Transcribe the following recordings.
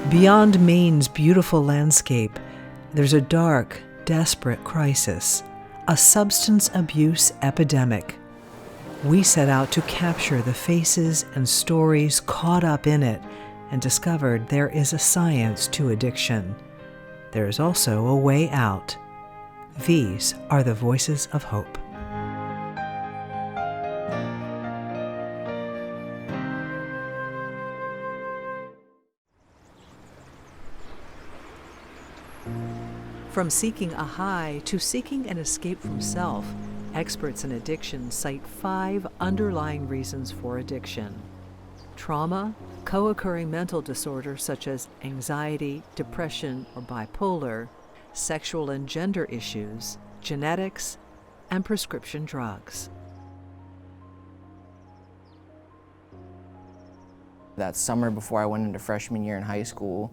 Beyond Maine's beautiful landscape, there's a dark, desperate crisis, a substance abuse epidemic. We set out to capture the faces and stories caught up in it and discovered there is a science to addiction. There is also a way out. These are the voices of hope. From seeking a high to seeking an escape from self, experts in addiction cite 5 underlying reasons for addiction: trauma, co-occurring mental disorders such as anxiety, depression, or bipolar, sexual and gender issues, genetics, and prescription drugs. That summer before I went into freshman year in high school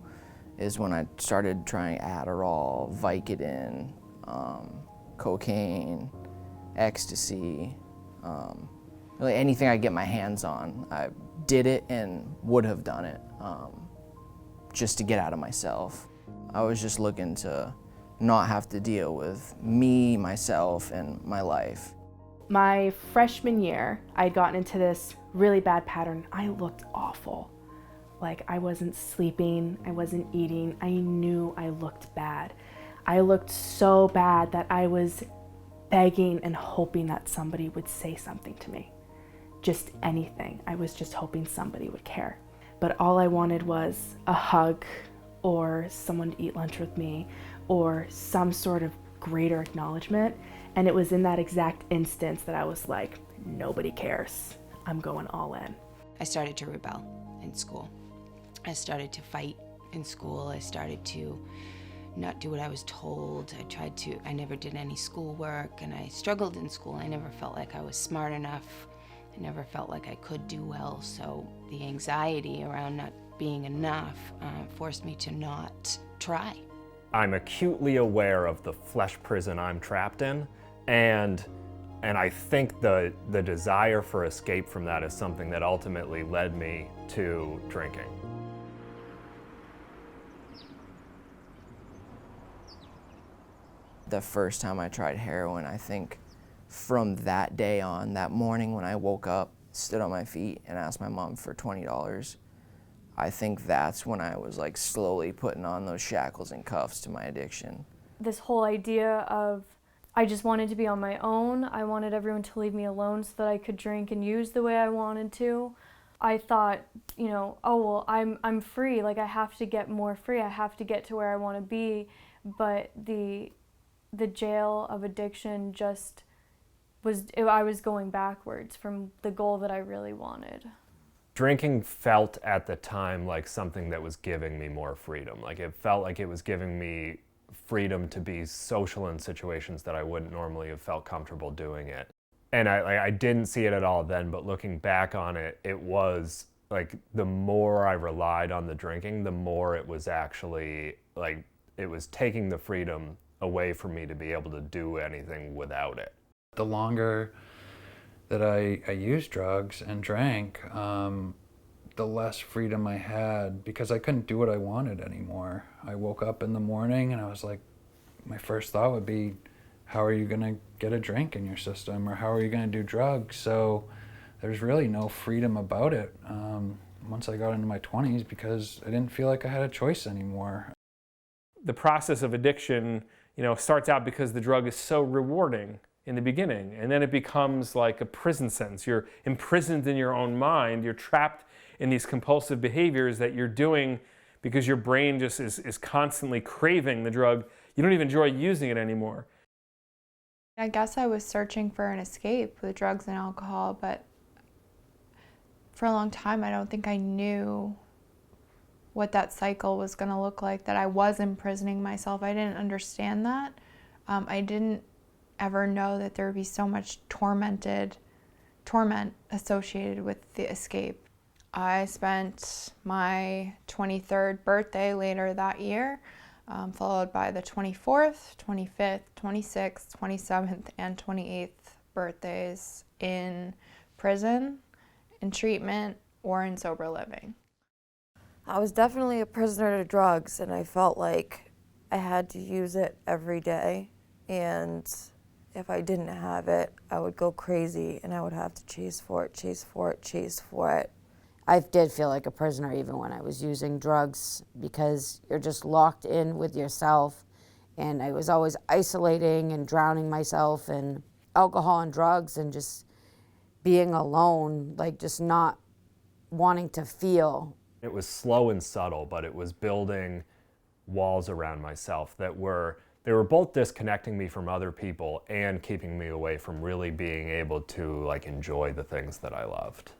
is when I started trying Adderall, Vicodin, cocaine, ecstasy, really anything I could get my hands on. I did it and would have done it just to get out of myself. I was just looking to not have to deal with me, myself, and my life. My freshman year, I'd gotten into this really bad pattern. I looked awful. Like, I wasn't sleeping, I wasn't eating, I knew I looked bad. I looked so bad that I was begging and hoping that somebody would say something to me. Just anything. I was just hoping somebody would care. But all I wanted was a hug, or someone to eat lunch with me, or some sort of greater acknowledgement. And it was in that exact instance that I was like, nobody cares. I'm going all in. I started to rebel in school. I started to fight in school. I started to not do what I was told. I never did any schoolwork, and I struggled in school. I never felt like I was smart enough. I never felt like I could do well. So the anxiety around not being enough forced me to not try. I'm acutely aware of the flesh prison I'm trapped in, and I think the desire for escape from that is something that ultimately led me to drinking. The first time I tried heroin, I think from that day on, that morning when I woke up, stood on my feet and asked my mom for $20, I think that's when I was like slowly putting on those shackles and cuffs to my addiction. This whole idea of I just wanted to be on my own. I wanted everyone to leave me alone so that I could drink and use the way I wanted to. I thought, oh well, I'm free. Like, I have to get more free. I have to get to where I want to be. But the jail of addiction just I was going backwards from the goal that I really wanted. Drinking felt at the time like something that was giving me more freedom. Like, it felt like it was giving me freedom to be social in situations that I wouldn't normally have felt comfortable doing it. And I didn't see it at all then, but looking back on it, it was like the more I relied on the drinking, the more it was actually like it was taking the freedom away from me to be able to do anything without it. The longer that I used drugs and drank, the less freedom I had, because I couldn't do what I wanted anymore. I woke up in the morning and I was like, my first thought would be, how are you gonna get a drink in your system, or how are you gonna do drugs? So there's really no freedom about it once I got into my 20s, because I didn't feel like I had a choice anymore. The process of addiction, starts out because the drug is so rewarding in the beginning, and then it becomes like a prison sentence. You're imprisoned in your own mind. You're trapped in these compulsive behaviors that you're doing because your brain just is constantly craving the drug. You don't even enjoy using it anymore. I guess I was searching for an escape with drugs and alcohol, but for a long time I don't think I knew what that cycle was going to look like, that I was imprisoning myself. I didn't understand that. I didn't ever know that there would be so much torment associated with the escape. I spent my 23rd birthday later that year, followed by the 24th, 25th, 26th, 27th, and 28th birthdays in prison, in treatment, or in sober living. I was definitely a prisoner to drugs, and I felt like I had to use it every day. And if I didn't have it, I would go crazy and I would have to chase for it, chase for it, chase for it. I did feel like a prisoner even when I was using drugs, because you're just locked in with yourself, and I was always isolating and drowning myself in alcohol and drugs and just being alone, like just not wanting to feel. It was slow and subtle, but it was building walls around myself that were both disconnecting me from other people and keeping me away from really being able to like enjoy the things that I loved.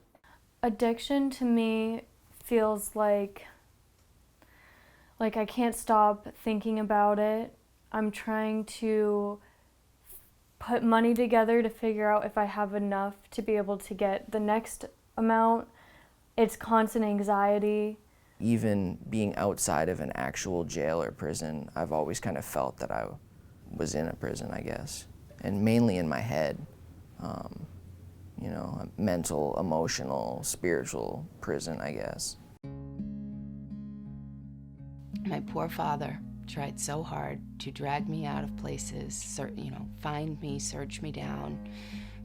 Addiction to me feels like I can't stop thinking about it. I'm trying to put money together to figure out if I have enough to be able to get the next amount. It's constant anxiety. Even being outside of an actual jail or prison, I've always kind of felt that I was in a prison, I guess, and mainly in my head. You know, a mental, emotional, spiritual prison, I guess. My poor father tried so hard to drag me out of places, you know, find me, search me down,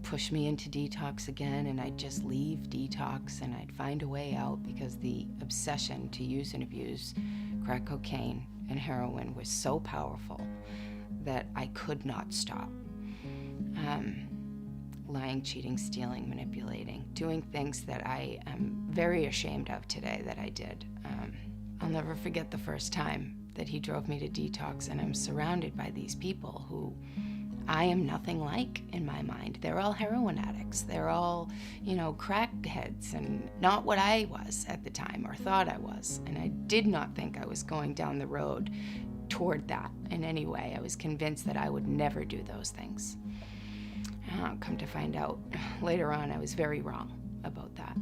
push me into detox again, and I'd just leave detox and I'd find a way out because the obsession to use and abuse crack cocaine and heroin was so powerful that I could not stop. Lying, cheating, stealing, manipulating, doing things that I am very ashamed of today that I did. I'll never forget the first time that he drove me to detox, and I'm surrounded by these people who I am nothing like in my mind. They're all heroin addicts. They're all, you know, crackheads, and not what I was at the time or thought I was. And I did not think I was going down the road toward that in any way. I was convinced that I would never do those things. Come to find out later on, I was very wrong about that.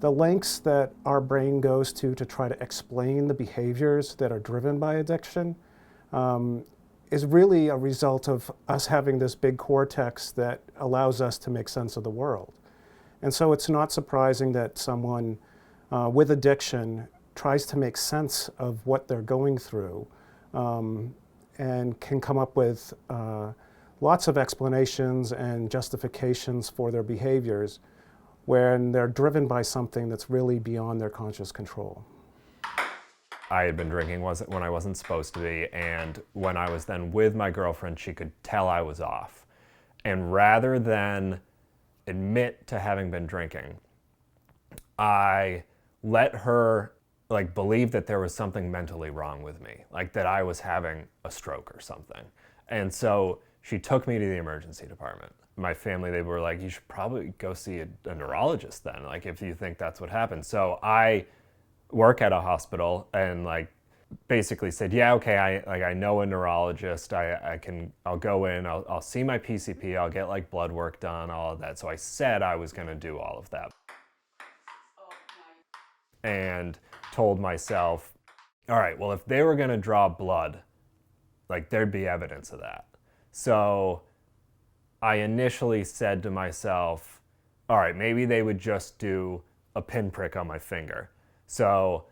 The lengths that our brain goes to try to explain the behaviors that are driven by addiction is really a result of us having this big cortex that allows us to make sense of the world. And so it's not surprising that someone with addiction tries to make sense of what they're going through and can come up with lots of explanations and justifications for their behaviors when they're driven by something that's really beyond their conscious control. I had been drinking when I wasn't supposed to be, and when I was then with my girlfriend, she could tell I was off. And rather than admit to having been drinking, I let her like believe that there was something mentally wrong with me, like that I was having a stroke or something. And so she took me to the emergency department. My family, they were like, you should probably go see a neurologist then, like if you think that's what happened. So I work at a hospital and like basically said, yeah, okay, I know a neurologist, I'll go in, I'll see my PCP, I'll get like blood work done, all of that. So I said I was gonna do all of that. And told myself, all right, well, if they were gonna draw blood, like there'd be evidence of that. So I initially said to myself, all right, maybe they would just do a pinprick on my finger. So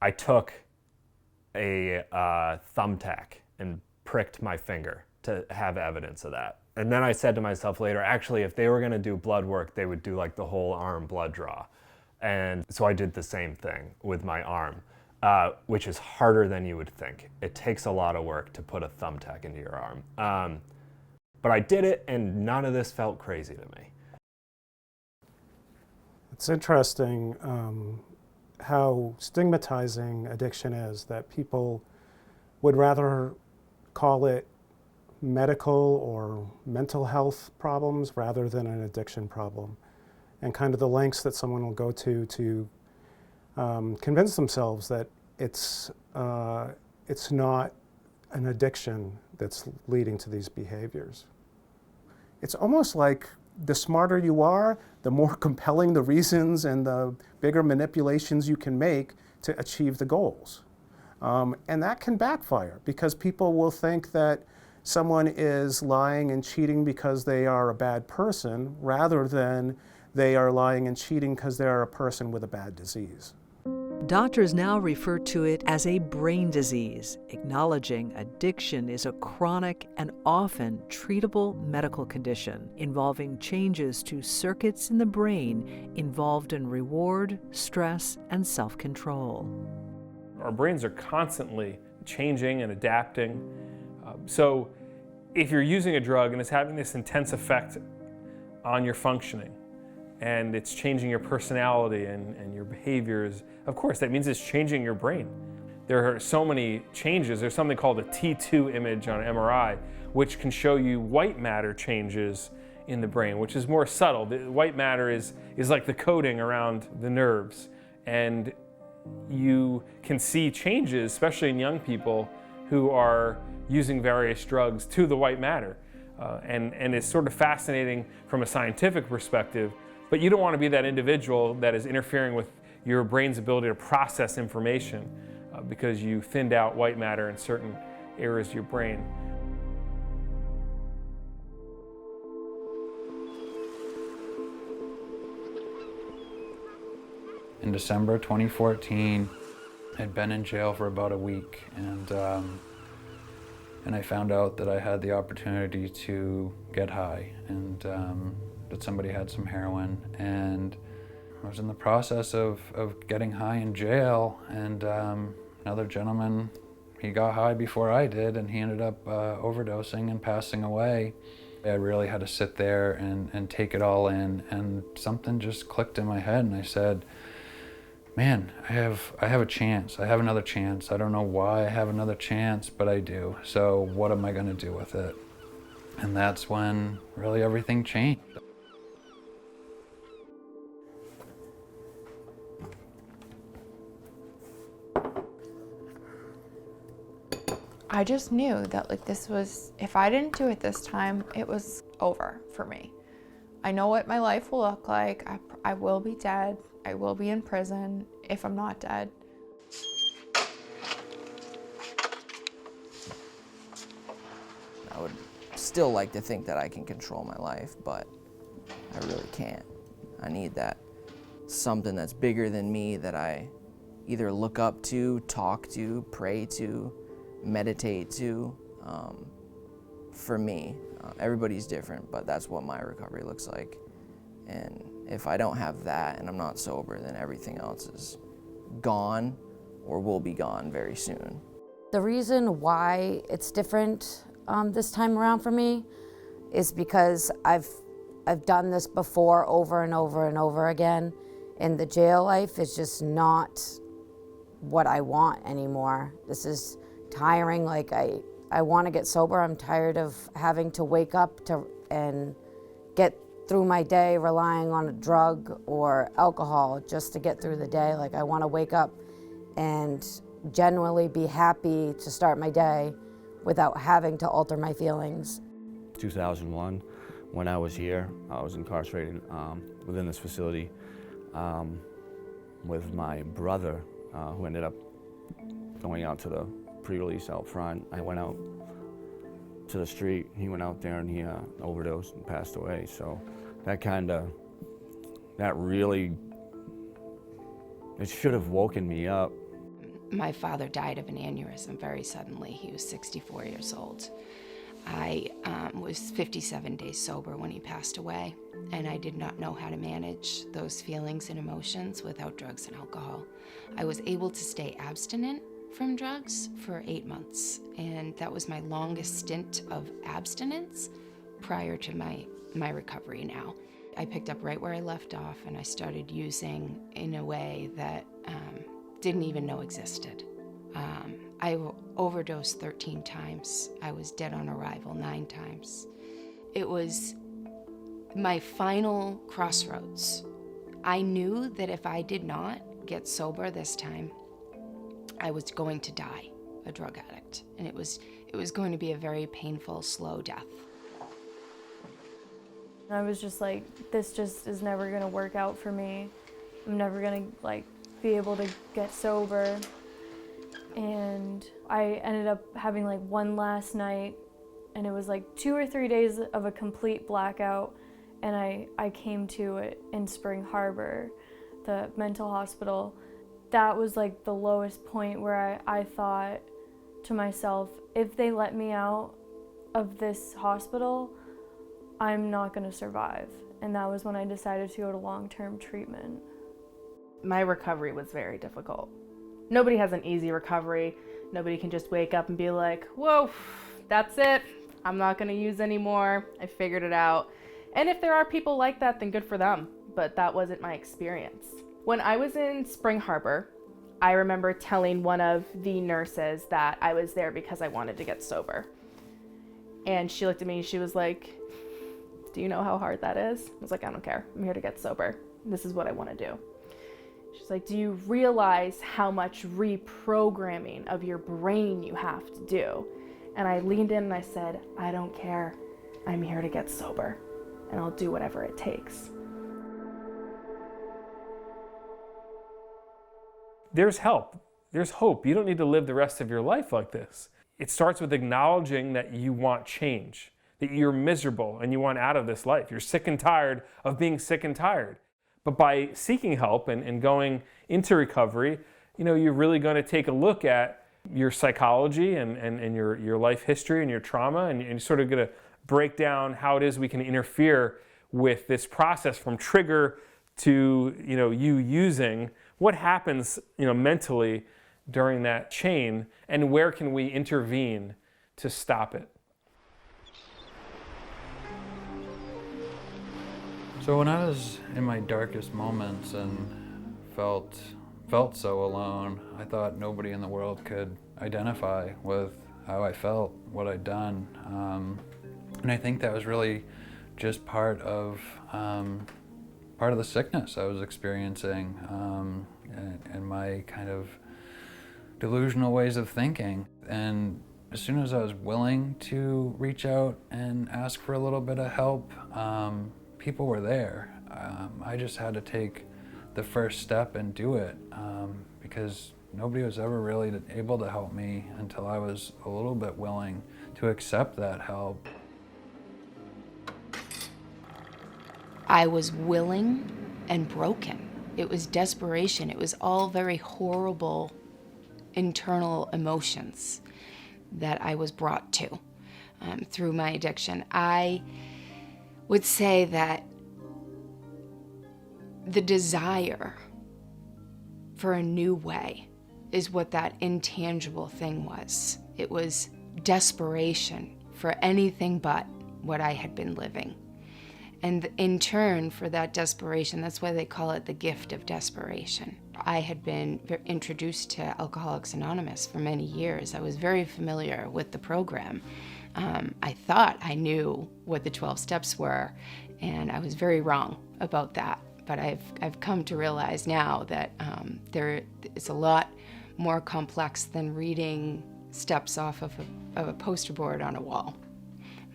I took a thumbtack and pricked my finger to have evidence of that. And then I said to myself later, actually, if they were gonna do blood work, they would do like the whole arm blood draw. And so I did the same thing with my arm, which is harder than you would think. It takes a lot of work to put a thumbtack into your arm. But I did it, and none of this felt crazy to me. It's interesting how stigmatizing addiction is, that people would rather call it medical or mental health problems rather than an addiction problem. And kind of the lengths that someone will go to convince themselves that it's not an addiction that's leading to these behaviors. It's almost like the smarter you are, the more compelling the reasons and the bigger manipulations you can make to achieve the goals. And that can backfire because people will think that someone is lying and cheating because they are a bad person rather than they are lying and cheating because they're a person with a bad disease. Doctors now refer to it as a brain disease, acknowledging addiction is a chronic and often treatable medical condition involving changes to circuits in the brain involved in reward, stress, and self-control. Our brains are constantly changing and adapting. So if you're using a drug and it's having this intense effect on your functioning, and it's changing your personality and your behaviors, of course, that means it's changing your brain. There are so many changes. There's something called a T2 image on MRI, which can show you white matter changes in the brain, which is more subtle. The white matter is like the coating around the nerves. And you can see changes, especially in young people who are using various drugs, to the white matter. And it's sort of fascinating from a scientific perspective. But you don't want to be that individual that is interfering with your brain's ability to process information because you thinned out white matter in certain areas of your brain. In December 2014, I'd been in jail for about a week, and I found out that I had the opportunity to get high, and that somebody had some heroin, and I was in the process of getting high in jail, and another gentleman, he got high before I did, and he ended up overdosing and passing away. I really had to sit there and take it all in, and something just clicked in my head, and I said, man, I have a chance. I have another chance. I don't know why I have another chance, but I do. So what am I going to do with it? And that's when really everything changed. I just knew that like this was, if I didn't do it this time, it was over for me. I know what my life will look like. I will be dead. I will be in prison if I'm not dead. I would still like to think that I can control my life, but I really can't. I need that something that's bigger than me that I either look up to, talk to, pray to, meditate to. For me, everybody's different, but that's what my recovery looks like. And if I don't have that and I'm not sober, then everything else is gone or will be gone very soon. The reason why it's different this time around for me is because I've done this before over and over and over again, and the jail life is just not what I want anymore. This is tiring. Like I want to get sober. I'm tired of having to wake up and get through my day relying on a drug or alcohol just to get through the day. Like I want to wake up and genuinely be happy to start my day without having to alter my feelings. 2001, when I was here, I was incarcerated within this facility with my brother, who ended up going out to the pre-release out front. I went out to the street. He went out there and he overdosed and passed away. So that really, it should have woken me up. My father died of an aneurysm very suddenly. He was 64 years old. I was 57 days sober when he passed away, and I did not know how to manage those feelings and emotions without drugs and alcohol. I was able to stay abstinent from drugs for 8 months, and that was my longest stint of abstinence prior to my recovery now. I picked up right where I left off, and I started using in a way that didn't even know existed. I overdosed 13 times. I was dead on arrival 9 times. It was my final crossroads. I knew that if I did not get sober this time, I was going to die a drug addict, and it was going to be a very painful, slow death. I was just like, this just is never gonna work out for me. I'm never gonna be able to get sober. And I ended up having one last night, and it was 2 or 3 days of a complete blackout, and I came to it in Spring Harbor, the mental hospital. That was like the lowest point where I thought to myself, if they let me out of this hospital, I'm not going to survive. And that was when I decided to go to long-term treatment. My recovery was very difficult. Nobody has an easy recovery. Nobody can just wake up and be like, whoa, that's it. I'm not going to use anymore. I figured it out. And if there are people like that, then good for them. But that wasn't my experience. When I was in Spring Harbor, I remember telling one of the nurses that I was there because I wanted to get sober. And she looked at me and she was like, do you know how hard that is? I was like, I don't care. I'm here to get sober. This is what I want to do. She's like, do you realize how much reprogramming of your brain you have to do? And I leaned in and I said, I don't care. I'm here to get sober, and I'll do whatever it takes. There's help. There's hope. You don't need to live the rest of your life like this. It starts with acknowledging that you want change, that you're miserable and you want out of this life. You're sick and tired of being sick and tired. But by seeking help and going into recovery, you're really going to take a look at your psychology and your life history and your trauma, and you're sort of going to break down how it is we can interfere with this process from trigger to you using. What happens mentally during that chain, and where can we intervene to stop it? So when I was in my darkest moments and felt so alone, I thought nobody in the world could identify with how I felt, what I'd done. And I think that was really just part of the sickness I was experiencing, and my kind of delusional ways of thinking. And as soon as I was willing to reach out and ask for a little bit of help, people were there. I just had to take the first step and do it, because nobody was ever really able to help me until I was a little bit willing to accept that help. I was willing and broken. It was desperation. It was all very horrible internal emotions that I was brought to through my addiction. I would say that the desire for a new way is what that intangible thing was. It was desperation for anything but what I had been living. And in turn, for that desperation, that's why they call it the gift of desperation. I had been introduced to Alcoholics Anonymous for many years. I was very familiar with the program. I thought I knew what the 12 steps were, and I was very wrong about that. But I've come to realize now that it's a lot more complex than reading steps off of a poster board on a wall.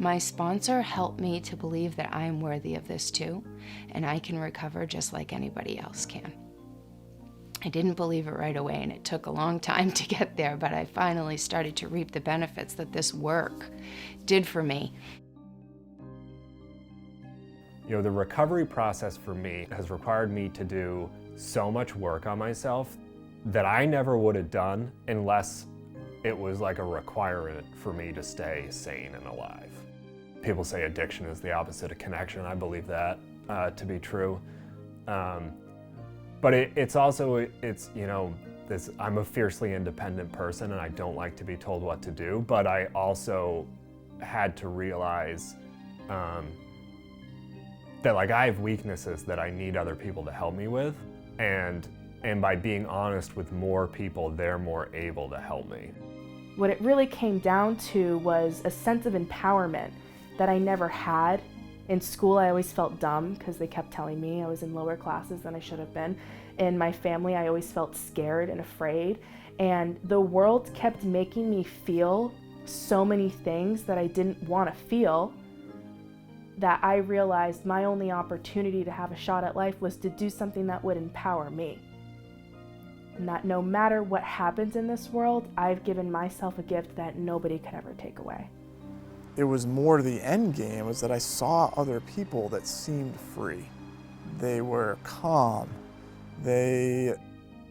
My sponsor helped me to believe that I am worthy of this too, and I can recover just like anybody else can. I didn't believe it right away, and it took a long time to get there, but I finally started to reap the benefits that this work did for me. The recovery process for me has required me to do so much work on myself that I never would have done unless it was like a requirement for me to stay sane and alive. People say addiction is the opposite of connection. I believe that to be true. But it's I'm a fiercely independent person, and I don't like to be told what to do, but I also had to realize that I have weaknesses that I need other people to help me with, and by being honest with more people, they're more able to help me. What it really came down to was a sense of empowerment that I never had. In school, I always felt dumb because they kept telling me I was in lower classes than I should have been. In my family, I always felt scared and afraid. And the world kept making me feel so many things that I didn't want to feel, that I realized my only opportunity to have a shot at life was to do something that would empower me. And that no matter what happens in this world, I've given myself a gift that nobody could ever take away. it was more the end game, was that I saw other people that seemed free. They were calm, they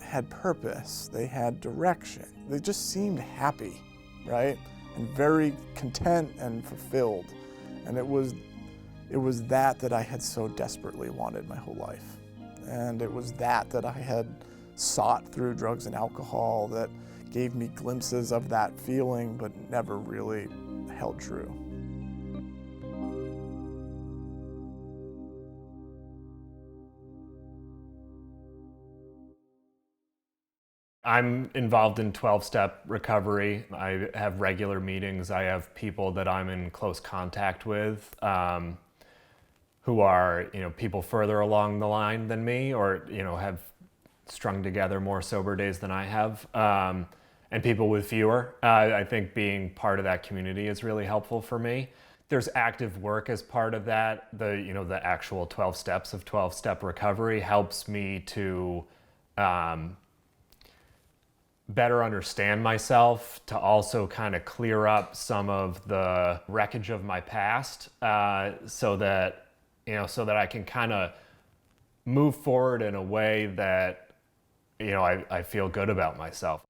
had purpose, they had direction. They just seemed happy, right? And very content and fulfilled. And it was that I had so desperately wanted my whole life. And it was that I had sought through drugs and alcohol that gave me glimpses of that feeling, but never really held true. I'm involved in 12-step recovery. I have regular meetings. I have people that I'm in close contact with who are, people further along the line than me, or, have strung together more sober days than I have, and people with fewer. I think being part of that community is really helpful for me. There's active work as part of that. The actual 12 steps of 12-step recovery helps me to better understand myself, to also kind of clear up some of the wreckage of my past, so that I can kind of move forward in a way that, I feel good about myself.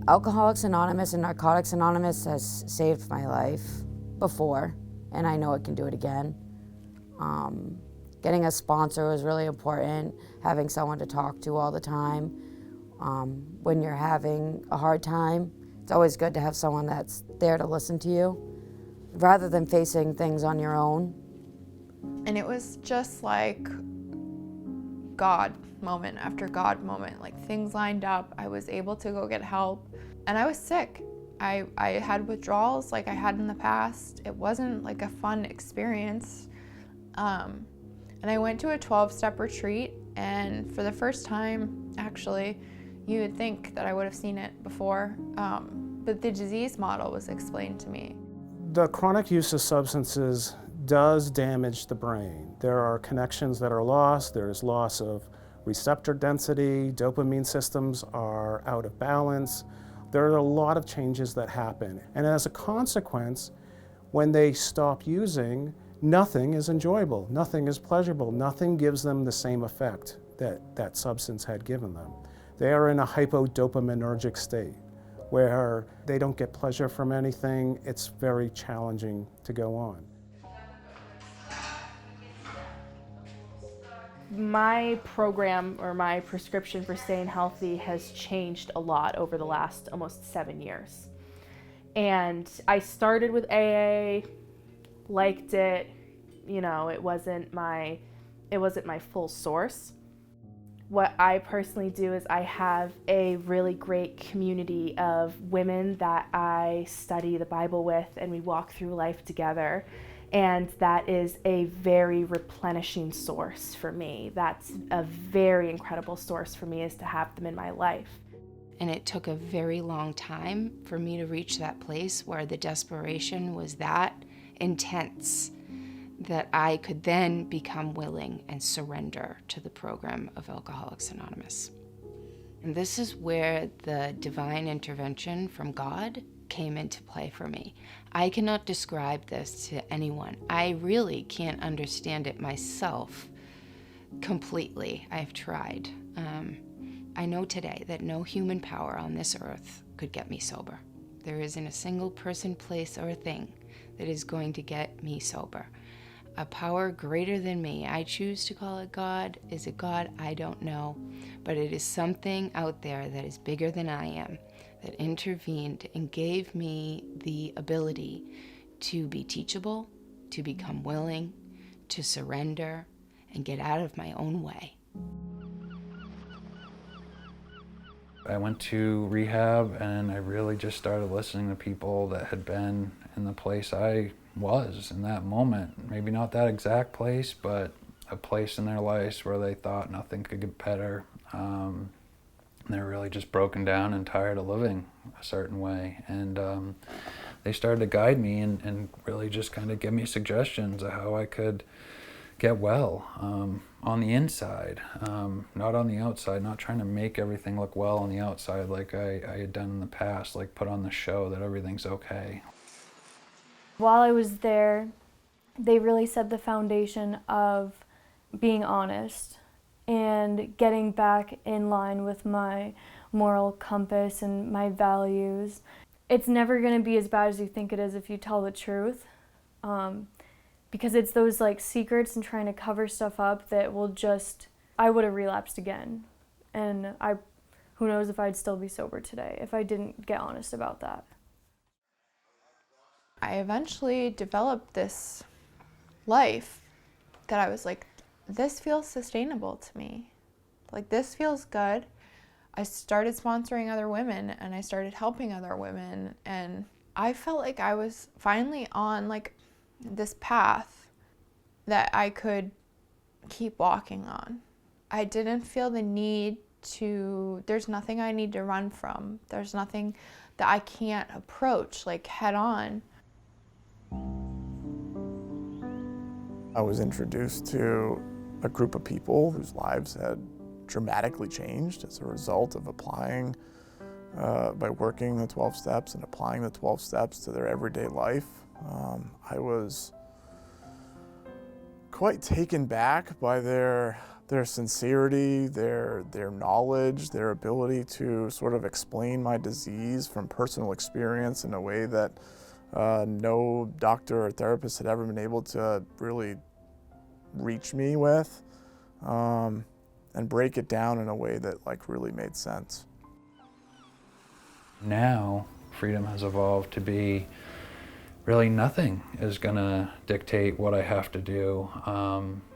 Alcoholics Anonymous and Narcotics Anonymous has saved my life before, and I know it can do it again. Getting a sponsor was really important, having someone to talk to all the time. When you're having a hard time, it's always good to have someone that's there to listen to you, rather than facing things on your own. And it was just like God moment after God moment. Like, things lined up. I was able to go get help. And I was sick. I had withdrawals like I had in the past. It wasn't like a fun experience. And I went to a 12-step retreat, and for the first time, actually, you would think that I would have seen it before, but the disease model was explained to me. The chronic use of substances does damage the brain. There are connections that are lost. There's loss of receptor density. Dopamine systems are out of balance. There are a lot of changes that happen. And as a consequence, when they stop using, nothing is enjoyable, nothing is pleasurable, nothing gives them the same effect that that substance had given them. They are in a hypodopaminergic state where they don't get pleasure from anything. It's very challenging to go on. My program, or my prescription for staying healthy, has changed a lot over the last almost 7 years. And I started with AA, liked it, it wasn't my full source. What I personally do is I have a really great community of women that I study the Bible with, and we walk through life together. And that is a very replenishing source for me. That's a very incredible source for me, is to have them in my life. And it took a very long time for me to reach that place where the desperation was that intense that I could then become willing and surrender to the program of Alcoholics Anonymous. And this is where the divine intervention from God came into play for me. I cannot describe this to anyone. I really can't understand it myself completely. I've tried. I know today that no human power on this earth could get me sober. There isn't a single person, place, or thing that is going to get me sober. A power greater than me, I choose to call it God. Is it God? I don't know. But it is something out there that is bigger than I am, that intervened and gave me the ability to be teachable, to become willing, to surrender, and get out of my own way. I went to rehab, and I really just started listening to people that had been in the place I was in that moment. Maybe not that exact place, but a place in their lives where they thought nothing could get better. They're really just broken down and tired of living a certain way. And they started to guide me and really just kind of give me suggestions of how I could get well on the inside, not on the outside, not trying to make everything look well on the outside like I had done in the past, like put on the show that everything's okay. While I was there, they really set the foundation of being honest and getting back in line with my moral compass and my values. It's never going to be as bad as you think it is if you tell the truth, because it's those like secrets and trying to cover stuff up that will just, I would have relapsed again, and who knows if I'd still be sober today if I didn't get honest about that. I eventually developed this life that I was like, this feels sustainable to me. Like, this feels good. I started sponsoring other women and I started helping other women, and I felt like I was finally on like this path that I could keep walking on. I didn't feel the need to, there's nothing I need to run from. There's nothing that I can't approach like head on. I was introduced to a group of people whose lives had dramatically changed as a result of applying, by working the 12 steps and applying the 12 steps to their everyday life. I was quite taken back by their sincerity, their knowledge, their ability to sort of explain my disease from personal experience in a way that no doctor or therapist had ever been able to really reach me with, and break it down in a way that like really made sense. Now, freedom has evolved to be really nothing is gonna dictate what I have to do.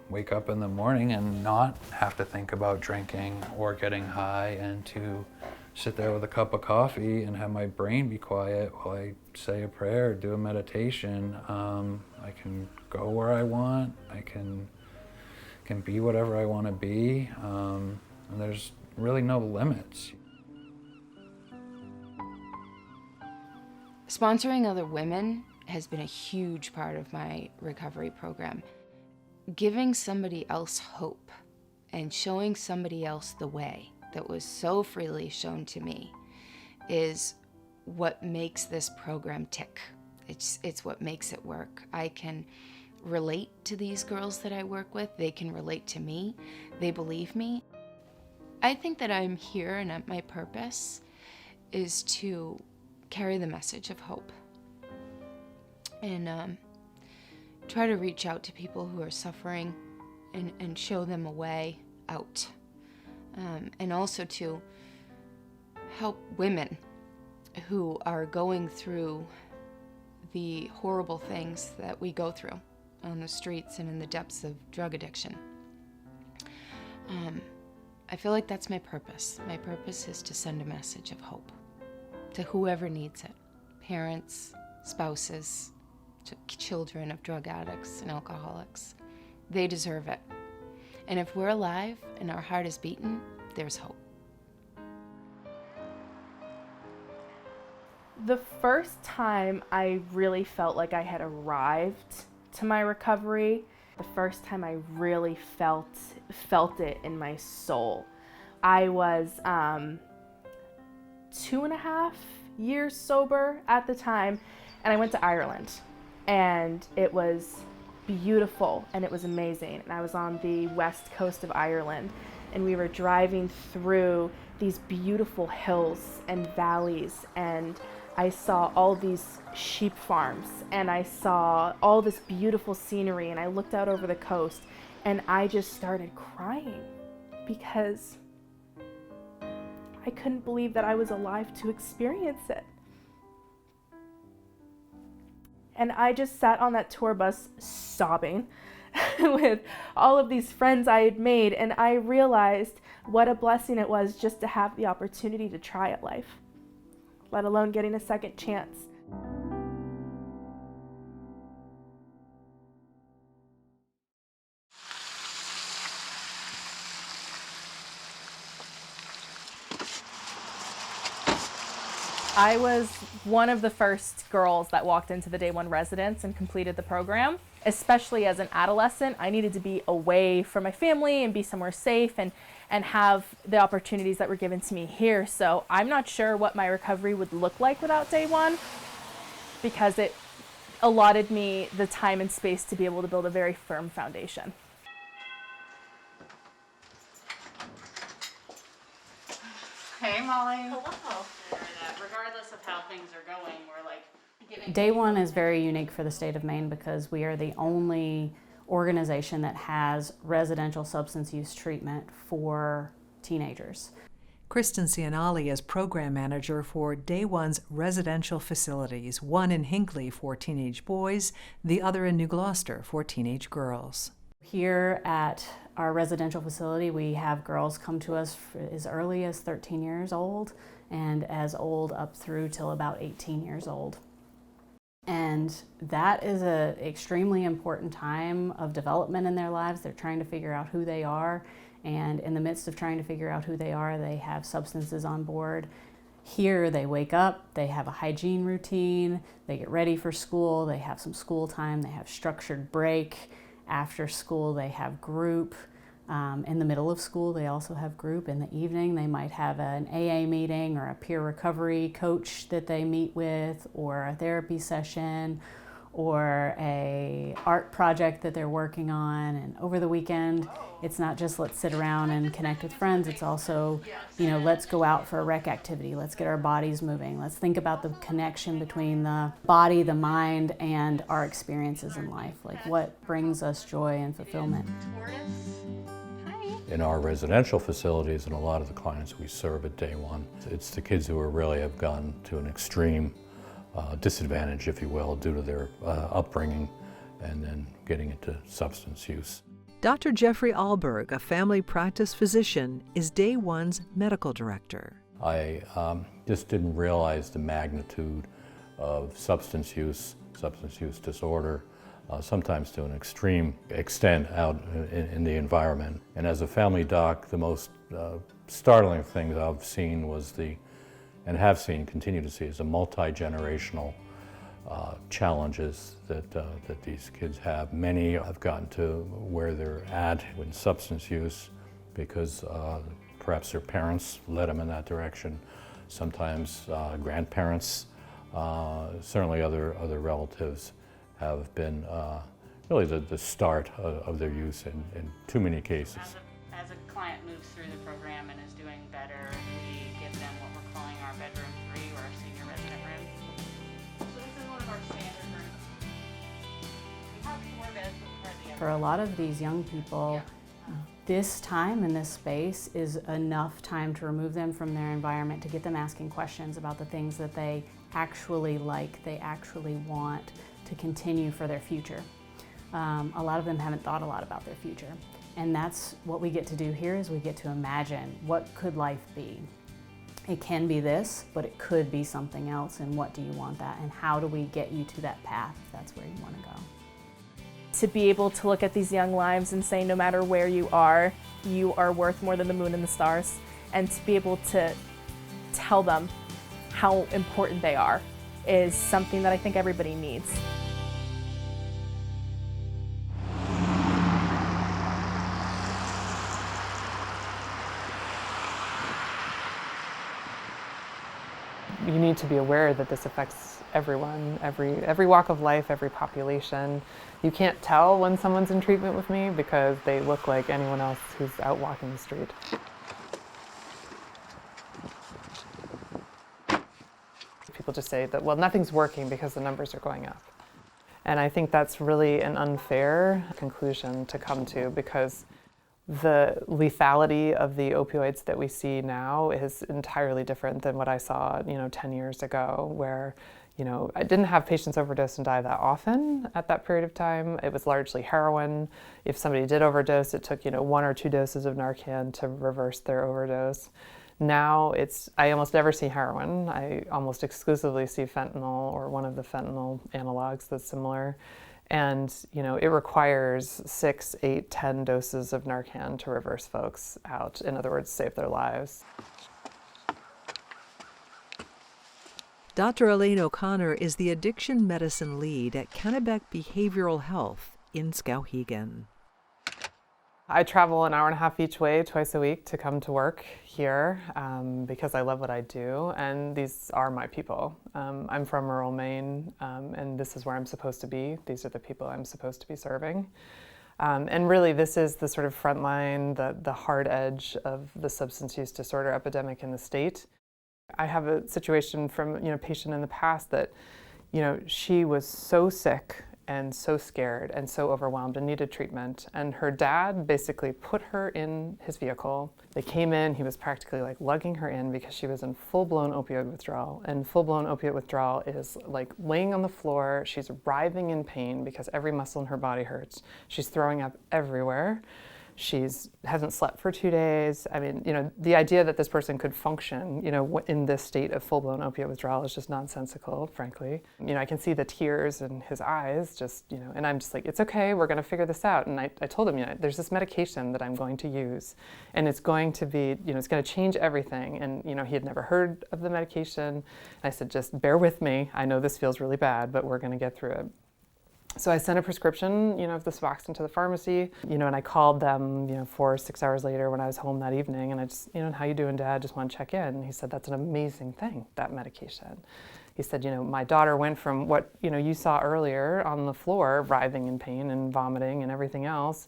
Wake up in the morning and not have to think about drinking or getting high, and to sit there with a cup of coffee and have my brain be quiet while I say a prayer, do a meditation. I can go where I want. I can be whatever I want to be, and there's really no limits. Sponsoring other women has been a huge part of my recovery program. Giving somebody else hope and showing somebody else the way that was so freely shown to me is what makes this program tick. It's what makes it work. I can relate to these girls that I work with. They can relate to me. They believe me. I think that I'm here, and my purpose is to carry the message of hope and try to reach out to people who are suffering and show them a way out. And also to help women who are going through the horrible things that we go through on the streets and in the depths of drug addiction. I feel like that's my purpose. My purpose is to send a message of hope to whoever needs it. Parents, spouses, children of drug addicts and alcoholics. They deserve it. And if we're alive and our heart is beating, there's hope. The first time I really felt like I had arrived to my recovery, the first time I really felt it in my soul. I was 2.5 years sober at the time, and I went to Ireland, and it was beautiful and it was amazing. And I was on the west coast of Ireland, and we were driving through these beautiful hills and valleys, and I saw all these sheep farms, and I saw all this beautiful scenery, and I looked out over the coast, and I just started crying because I couldn't believe that I was alive to experience it. And I just sat on that tour bus sobbing with all of these friends I had made, and I realized what a blessing it was just to have the opportunity to try at life, let alone getting a second chance. I was one of the first girls that walked into the Day One residence and completed the program. Especially as an adolescent, I needed to be away from my family and be somewhere safe and have the opportunities that were given to me here. So I'm not sure what my recovery would look like without Day One, because allotted me the time and space to be able to build a very firm foundation. Hey, Molly. Hello. Regardless of how things are going, we're like giving... Day One is very unique for the state of Maine because we are the only organization that has residential substance use treatment for teenagers. Kristen Cianali is program manager for Day One's residential facilities, one in Hinckley for teenage boys, the other in New Gloucester for teenage girls. Here at our residential facility, we have girls come to us as early as 13 years old and as old up through till about 18 years old. And that is an extremely important time of development in their lives. They're trying to figure out who they are, and in the midst of trying to figure out who they are, they have substances on board. Here they wake up, they have a hygiene routine, they get ready for school, they have some school time, they have structured break. After school they have group. In the middle of school they also have group. In the evening they might have an AA meeting or a peer recovery coach that they meet with, or a therapy session, or a art project that they're working on. And over the weekend, it's not just let's sit around and connect with friends, it's also, you know, let's go out for a rec activity, let's get our bodies moving, let's think about the connection between the body, the mind, and our experiences in life, like what brings us joy and fulfillment. In our residential facilities and a lot of the clients we serve at Day One, it's the kids who really have gone to an extreme disadvantage, if you will, due to their upbringing and then getting into substance use. Dr. Jeffrey Alberg, a family practice physician, is Day One's medical director. I just didn't realize the magnitude of substance use disorder, sometimes to an extreme extent out in the environment. And as a family doc, the most startling things I've seen was and have seen, continue to see, is the multi-generational challenges that these kids have. Many have gotten to where they're at with substance use because perhaps their parents led them in that direction. Sometimes grandparents, certainly other relatives have been really the start of their use in too many cases. As a client moves through the program and is doing better, we give them what we're calling our bedroom 3 or our senior resident room. So this is one of our standard rooms. We have 4 beds, but we hardly ever... For a lot of these young people, this time in this space is enough time to remove them from their environment, to get them asking questions about the things that they actually like, they actually want to continue for their future. A lot of them haven't thought a lot about their future. And that's what we get to do here, is we get to imagine, what could life be? It can be this, but it could be something else, and what do you want that? And how do we get you to that path if that's where you want to go? To be able to look at these young lives and say, no matter where you are worth more than the moon and the stars, and to be able to tell them how important they are is something that I think everybody needs. You need to be aware that this affects everyone, every walk of life, every population. You can't tell when someone's in treatment with me because they look like anyone else who's out walking the street. People just say that, well, nothing's working because the numbers are going up. And I think that's really an unfair conclusion to come to, because the lethality of the opioids that we see now is entirely different than what I saw, 10 years ago, where, I didn't have patients overdose and die that often at that period of time. It was largely heroin. If somebody did overdose, it took, 1 or 2 doses of Narcan to reverse their overdose. Now I almost never see heroin. I almost exclusively see fentanyl, or one of the fentanyl analogs that's similar. And, it requires 6, 8, 10 doses of Narcan to reverse folks out. In other words, save their lives. Dr. Elaine O'Connor is the addiction medicine lead at Kennebec Behavioral Health in Skowhegan. I travel an hour and a half each way twice a week to come to work here because I love what I do, and these are my people. I'm from rural Maine, and this is where I'm supposed to be. These are the people I'm supposed to be serving. And really, this is the sort of front line, the hard edge of the substance use disorder epidemic in the state. I have a situation from a patient in the past that she was so sick and so scared and so overwhelmed and needed treatment. And her dad basically put her in his vehicle. They came in, he was practically like lugging her in because she was in full-blown opioid withdrawal. And full-blown opioid withdrawal is like laying on the floor. She's writhing in pain because every muscle in her body hurts. She's throwing up everywhere. She hasn't slept for 2 days. I mean, the idea that this person could function, in this state of full-blown opiate withdrawal is just nonsensical, frankly. I can see the tears in his eyes, and I'm just like, it's okay, we're gonna figure this out. And I told him, there's this medication that I'm going to use, and it's going to be, it's gonna change everything. And, he had never heard of the medication. And I said, just bear with me. I know this feels really bad, but we're gonna get through it. So I sent a prescription, of the Suboxone to the pharmacy, and I called them, 4 or 6 hours later when I was home that evening, and I just, how you doing, Dad? Just want to check in. And he said, that's an amazing thing, that medication. He said, my daughter went from what, you saw earlier on the floor, writhing in pain and vomiting and everything else,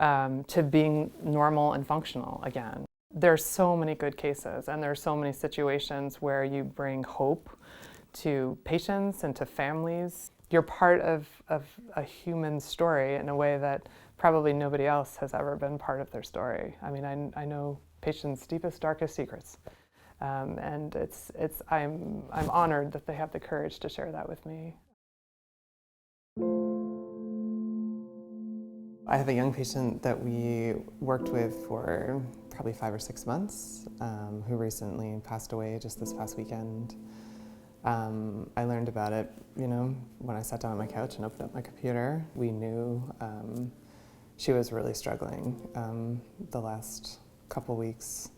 to being normal and functional again. There's so many good cases, and there's so many situations where you bring hope to patients and to families. You're part of a human story in a way that probably nobody else has ever been part of their story. I mean, I know patients' deepest, darkest secrets, and I'm honored that they have the courage to share that with me. I have a young patient that we worked with for probably 5 or 6 months, who recently passed away just this past weekend. I learned about it, when I sat down on my couch and opened up my computer. We knew she was really struggling. The last couple weeks,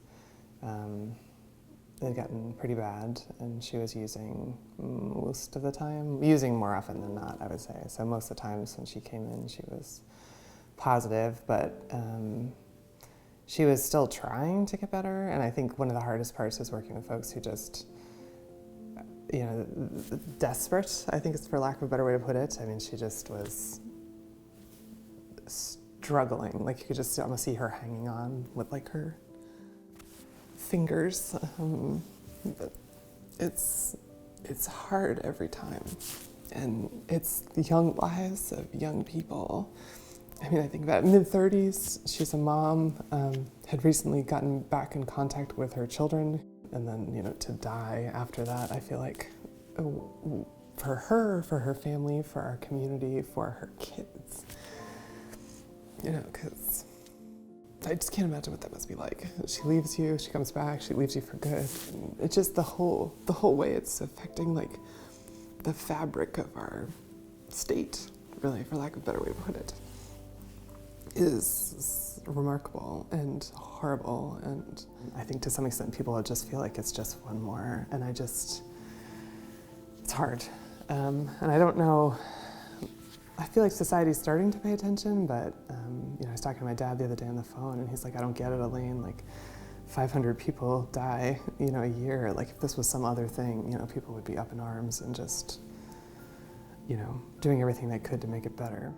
it had gotten pretty bad, and she was using most of the time, using more often than not, I would say. So most of the times when she came in, she was positive, but she was still trying to get better. And I think one of the hardest parts is working with folks who just, desperate, I think it's for lack of a better way to put it. I mean, she just was struggling. Like, you could just almost see her hanging on with like her fingers. But it's hard every time. And it's the young lives of young people. I mean, I think about mid-30s, she's a mom, had recently gotten back in contact with her children. And then, to die after that, I feel like for her family, for our community, for her kids, because I just can't imagine what that must be like. She leaves you, she comes back, she leaves you for good. And it's just the whole way it's affecting like the fabric of our state, really, for lack of a better way to put it, is remarkable and horrible. And I think to some extent people just feel like it's just one more, and it's hard. And I don't know, I feel like society's starting to pay attention, but I was talking to my dad the other day on the phone, and he's like, I don't get it, Elaine, like 500 people die, a year. Like, if this was some other thing, people would be up in arms and just, doing everything they could to make it better.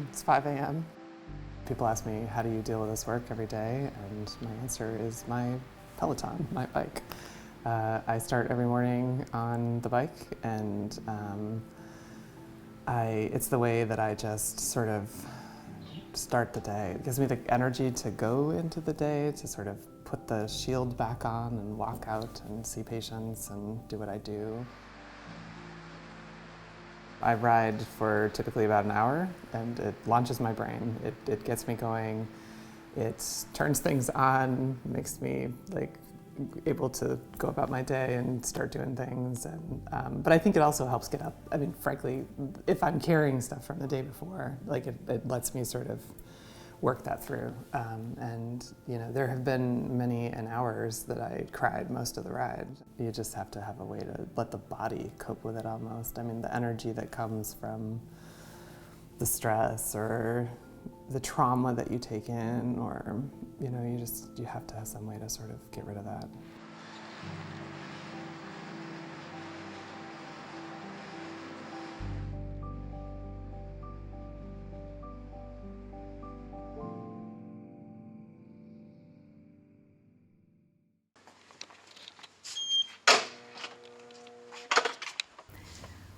It's 5 a.m. People ask me, how do you deal with this work every day? And my answer is my Peloton, my bike. I start every morning on the bike, and it's the way that I just sort of start the day. It gives me the energy to go into the day, to sort of put the shield back on and walk out and see patients and do what I do. I ride for typically about an hour, and it launches my brain. It gets me going. It turns things on, makes me like able to go about my day and start doing things. And but I think it also helps get up. I mean, frankly, if I'm carrying stuff from the day before, like it lets me sort of work that through. And you know, there have been many hours that I cried most of the ride. You just have to have a way to let the body cope with it almost. I mean, the energy that comes from the stress or the trauma that you take in, or, you know, you have to have some way to sort of get rid of that.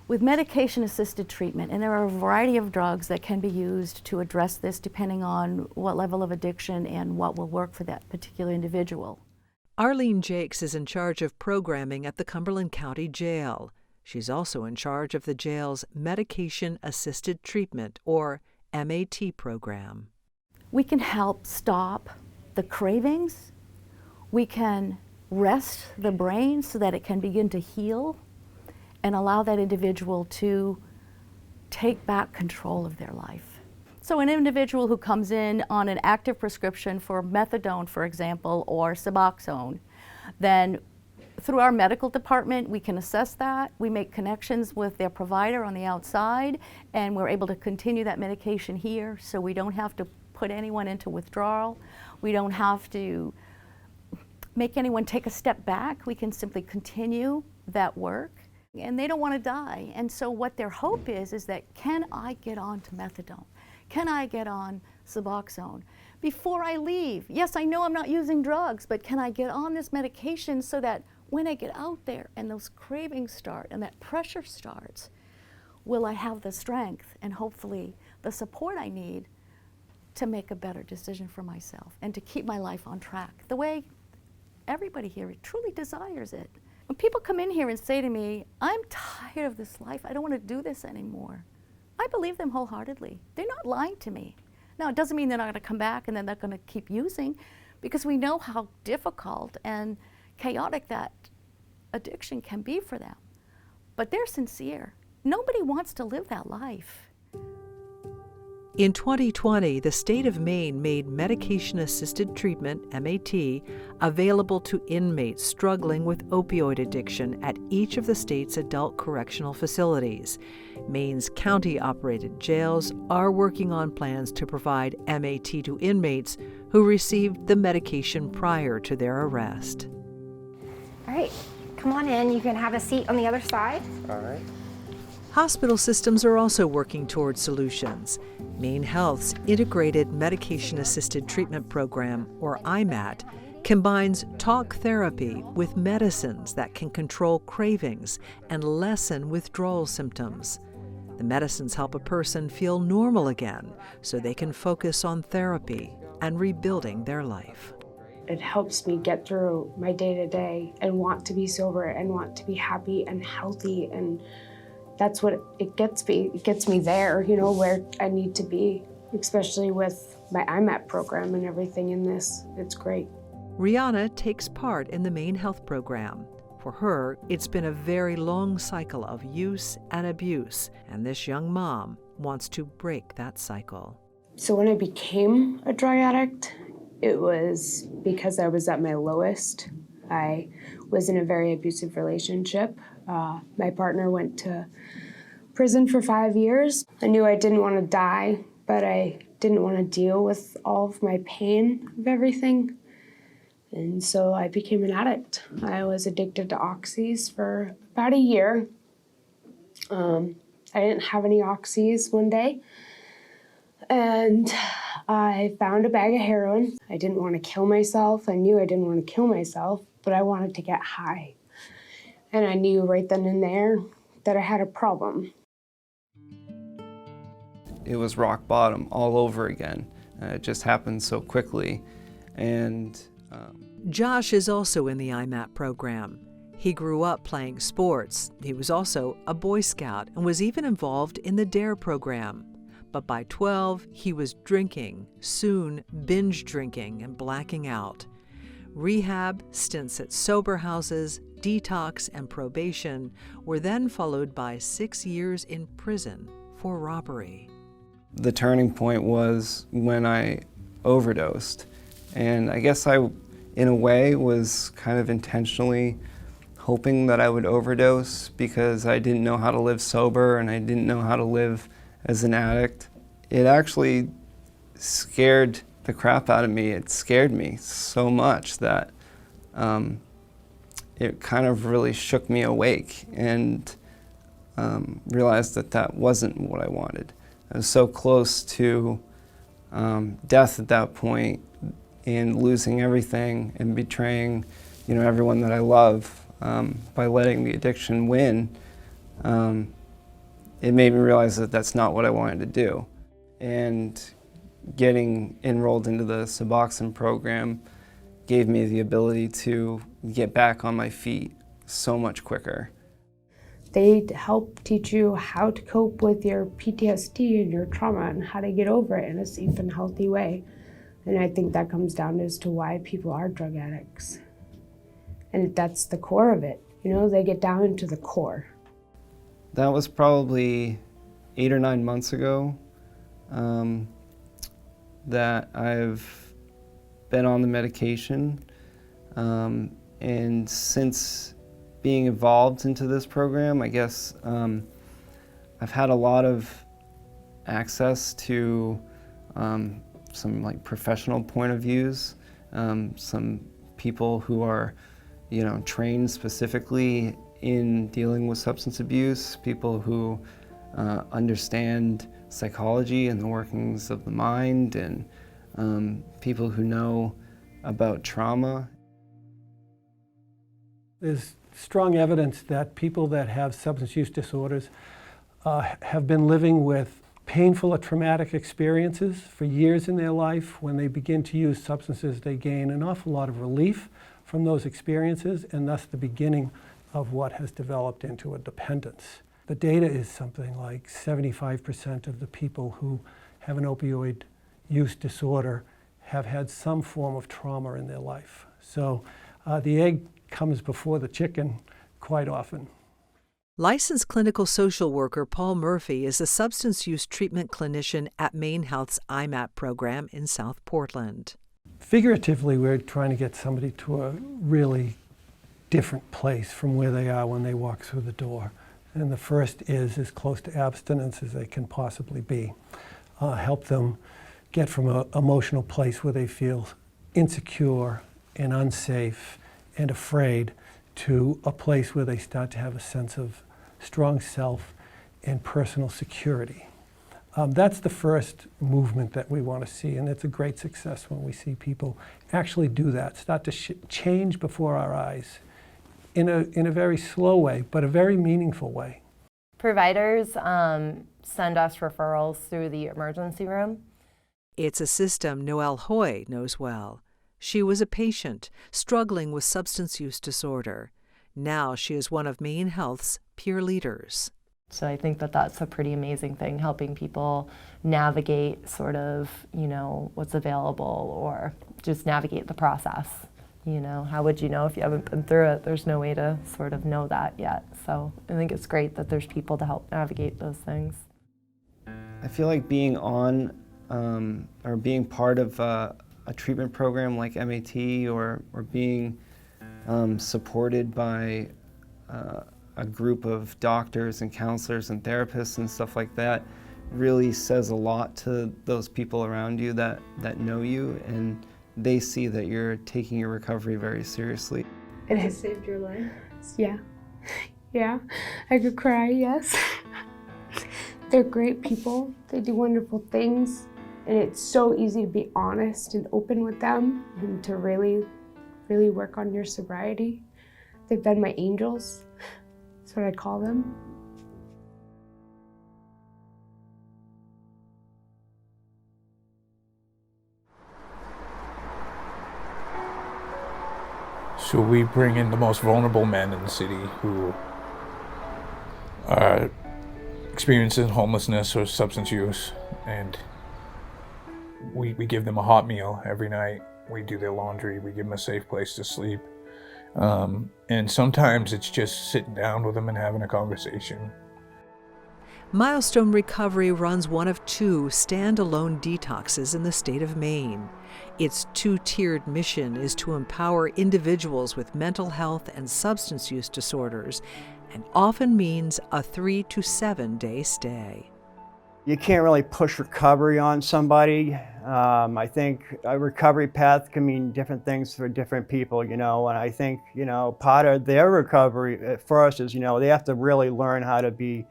With medication-assisted treatment, and there are a variety of drugs that can be used to address this depending on what level of addiction and what will work for that particular individual. Arlene Jakes is in charge of programming at the Cumberland County Jail. She's also in charge of the jail's Medication-Assisted Treatment, or MAT program. We can help stop the cravings. We can rest the brain so that it can begin to heal and allow that individual to take back control of their life. So an individual who comes in on an active prescription for methadone, for example, or Suboxone, then through our medical department, we can assess that. We make connections with their provider on the outside, and we're able to continue that medication here, so we don't have to put anyone into withdrawal. We don't have to make anyone take a step back. We can simply continue that work. And they don't want to die. And so what their hope is that, can I get on to methadone? Can I get on Suboxone before I leave? Yes, I know I'm not using drugs, but can I get on this medication so that when I get out there and those cravings start and that pressure starts, will I have the strength and hopefully the support I need to make a better decision for myself and to keep my life on track the way everybody here truly desires it. When people come in here and say to me, I'm tired of this life, I don't want to do this anymore, I believe them wholeheartedly. They're not lying to me. Now, it doesn't mean they're not going to come back and then they're going to keep using, because we know how difficult and chaotic that addiction can be for them. But they're sincere. Nobody wants to live that life. In 2020, the state of Maine made medication-assisted treatment, MAT, available to inmates struggling with opioid addiction at each of the state's adult correctional facilities. Maine's county-operated jails are working on plans to provide MAT to inmates who received the medication prior to their arrest. All right, come on in. You can have a seat on the other side. All right. Hospital systems are also working toward solutions. Maine Health's Integrated Medication-Assisted Treatment Program, or IMAT, combines talk therapy with medicines that can control cravings and lessen withdrawal symptoms. The medicines help a person feel normal again so they can focus on therapy and rebuilding their life. It helps me get through my day-to-day and want to be sober and want to be happy and healthy, and that's what it gets me. It gets me there, you know, where I need to be, especially with my IMAT program and everything in this. It's great. Rihanna takes part in the Maine Health program. For her, it's been a very long cycle of use and abuse, and this young mom wants to break that cycle. So when I became a drug addict, it was because I was at my lowest. I was in a very abusive relationship. My partner went to prison for 5 years. I knew I didn't want to die, but I didn't want to deal with all of my pain of everything. And so I became an addict. I was addicted to oxys for about a year. I didn't have any oxys one day, and I found a bag of heroin. I didn't want to kill myself. I knew I didn't want to kill myself, but I wanted to get high. And I knew right then and there that I had a problem. It was rock bottom all over again. It just happened so quickly. And Josh is also in the IMAT program. He grew up playing sports. He was also a Boy Scout and was even involved in the DARE program. But by 12, he was drinking, soon binge drinking and blacking out. Rehab, stints at sober houses, detox, and probation were then followed by 6 years in prison for robbery. The turning point was when I overdosed. And I guess I, in a way, was kind of intentionally hoping that I would overdose because I didn't know how to live sober and I didn't know how to live as an addict. It actually scared the crap out of me. It scared me so much that it kind of really shook me awake and realized that that wasn't what I wanted. I was so close to death at that point and losing everything and betraying, everyone that I love by letting the addiction win. It made me realize that that's not what I wanted to do. And getting enrolled into the Suboxone program gave me the ability to get back on my feet so much quicker. They help teach you how to cope with your PTSD and your trauma and how to get over it in a safe and healthy way. And I think that comes down as to why people are drug addicts. And that's the core of it. They get down to the core. That was probably 8 or 9 months ago that I've been on the medication. And since being involved into this program, I guess I've had a lot of access to some professional point of views, some people who are trained specifically in dealing with substance abuse, people who understand psychology and the workings of the mind, and people who know about trauma. There's strong evidence that people that have substance use disorders have been living with painful or traumatic experiences for years in their life. When they begin to use substances, they gain an awful lot of relief from those experiences, and thus the beginning of what has developed into a dependence. The data is something like 75% of the people who have an opioid use disorder have had some form of trauma in their life. So the egg comes before the chicken quite often. Licensed clinical social worker Paul Murphy is a substance use treatment clinician at Maine Health's IMAP program in South Portland. Figuratively, we're trying to get somebody to a really different place from where they are when they walk through the door. And the first is as close to abstinence as they can possibly be. Help them get from an emotional place where they feel insecure and unsafe and afraid to a place where they start to have a sense of strong self and personal security. That's the first movement that we want to see, and it's a great success when we see people actually do that, start to change before our eyes in a very slow way, but a very meaningful way. Providers send us referrals through the emergency room. It's a system Noelle Hoy knows well. She was a patient struggling with substance use disorder. Now she is one of Maine Health's peer leaders. So I think that that's a pretty amazing thing, helping people navigate sort of, what's available or just navigate the process. How would you know if you haven't been through it? There's no way to sort of know that yet. So I think it's great that there's people to help navigate those things. I feel like being on or being part of a treatment program like MAT or being supported by a group of doctors and counselors and therapists and stuff like that really says a lot to those people around you that know you, and they see that you're taking your recovery very seriously. It has saved your life? Yeah. Yeah. I could cry, yes. They're great people. They do wonderful things. And it's so easy to be honest and open with them and to really, really work on your sobriety. They've been my angels. That's what I call them. So we bring in the most vulnerable men in the city who are experiencing homelessness or substance use, and we give them a hot meal every night. We do their laundry, we give them a safe place to sleep. And sometimes it's just sitting down with them and having a conversation. Milestone Recovery runs one of 2 standalone detoxes in the state of Maine. Its 2-tiered mission is to empower individuals with mental health and substance use disorders, and often means a 3 to 7 day stay. You can't really push recovery on somebody. I think a recovery path can mean different things for different people, and I think, part of their recovery at first is, they have to really learn how to be,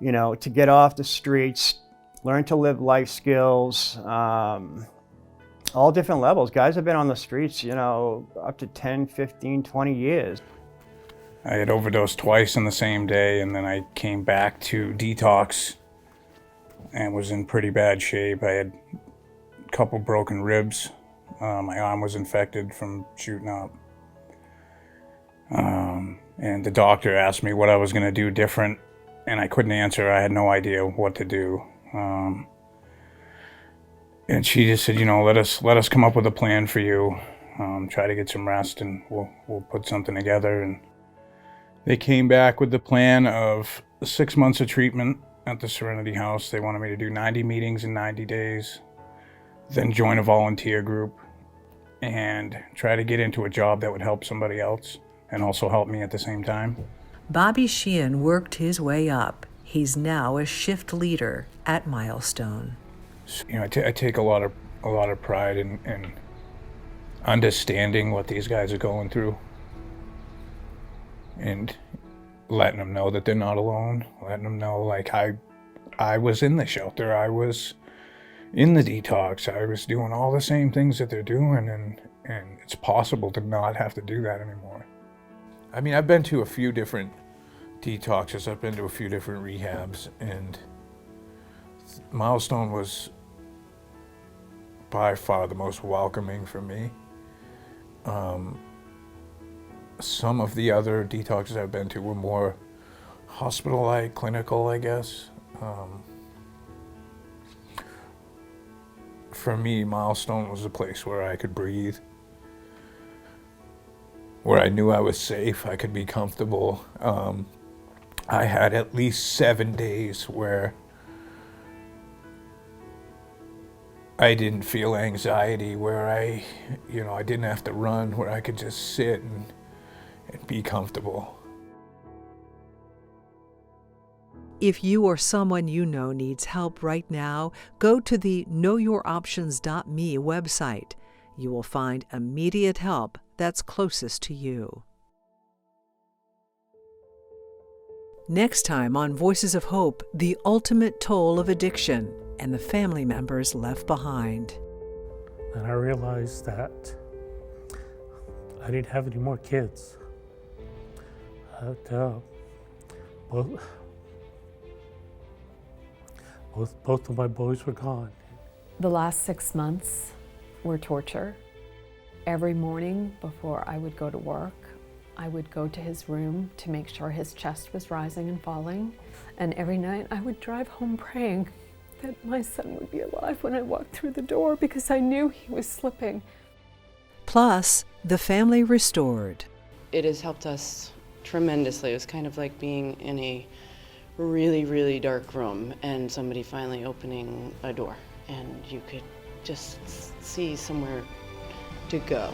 to get off the streets, learn to live life skills, all different levels. Guys have been on the streets, up to 10, 15, 20 years. I had overdosed twice in the same day, and then I came back to detox and was in pretty bad shape. I had a couple broken ribs. My arm was infected from shooting up. And the doctor asked me what I was going to do different, and I couldn't answer. I had no idea what to do. And she just said, let us come up with a plan for you. Try to get some rest, and we'll put something together. And they came back with the plan of 6 months of treatment at the Serenity House. They wanted me to do 90 meetings in 90 days, then join a volunteer group, and try to get into a job that would help somebody else and also help me at the same time. Bobby Sheehan worked his way up. He's now a shift leader at Milestone. I take a lot of pride in understanding what these guys are going through and letting them know that they're not alone, letting them know, like, I was in the shelter, I was in the detox, I was doing all the same things that they're doing, and it's possible to not have to do that anymore. I mean, I've been to a few different detoxes, I've been to a few different rehabs, and Milestone was by far the most welcoming for me. Some of the other detoxes I've been to were more hospital-like, clinical, I guess. For me, Milestone was a place where I could breathe, where I knew I was safe, I could be comfortable. I had at least 7 days where I didn't feel anxiety, where I didn't have to run, where I could just sit and be comfortable. If you or someone you know needs help right now, go to the knowyouroptions.me website. You will find immediate help that's closest to you. Next time on Voices of Hope, the ultimate toll of addiction and the family members left behind. And I realized that I didn't have any more kids. Both of my boys were gone. The last 6 months were torture. Every morning before I would go to work, I would go to his room to make sure his chest was rising and falling. And every night I would drive home praying that my son would be alive when I walked through the door, because I knew he was slipping. Plus, the family restored. It has helped us tremendously. It was kind of like being in a really, really dark room and somebody finally opening a door, and you could just see somewhere to go.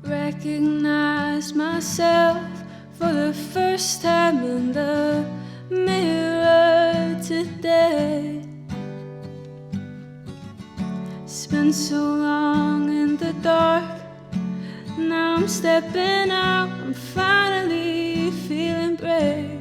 Recognize myself for the first time in the mirror today. Spent so long in the dark, now I'm stepping out, I'm finally feeling brave.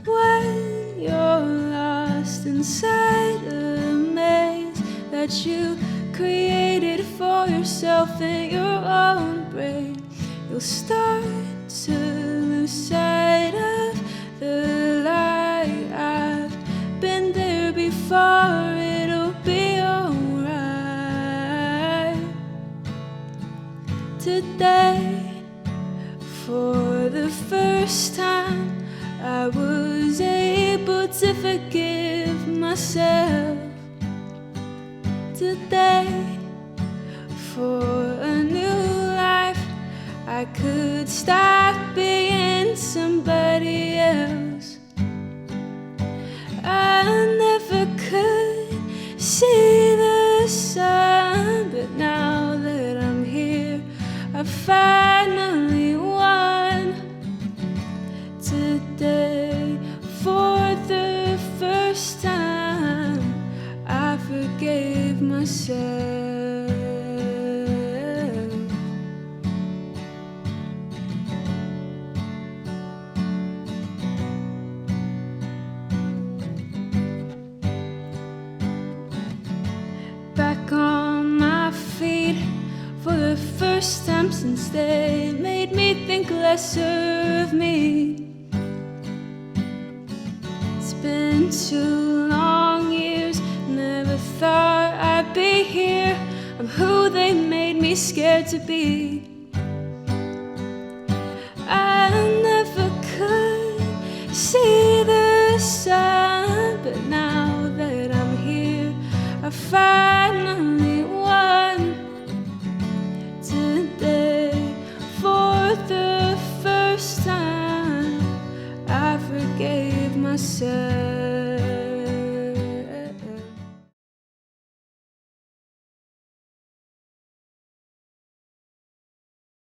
When you're lost inside a maze that you created for yourself in your own brain, you'll start to lose sight of the light. I've been there before, it'll be alright. Today, for the first time, I was able to forgive myself. Today, for a new stop being somebody else. I never could see the sun, but now that I'm here, I finally won. Today, for the first time, I forgave myself. Back on my feet for the first time since they made me think lesser of me. It's been 2 long years, never thought I'd be here. I'm who they made me scared to be. I never could see the sun, but now that I'm here, I find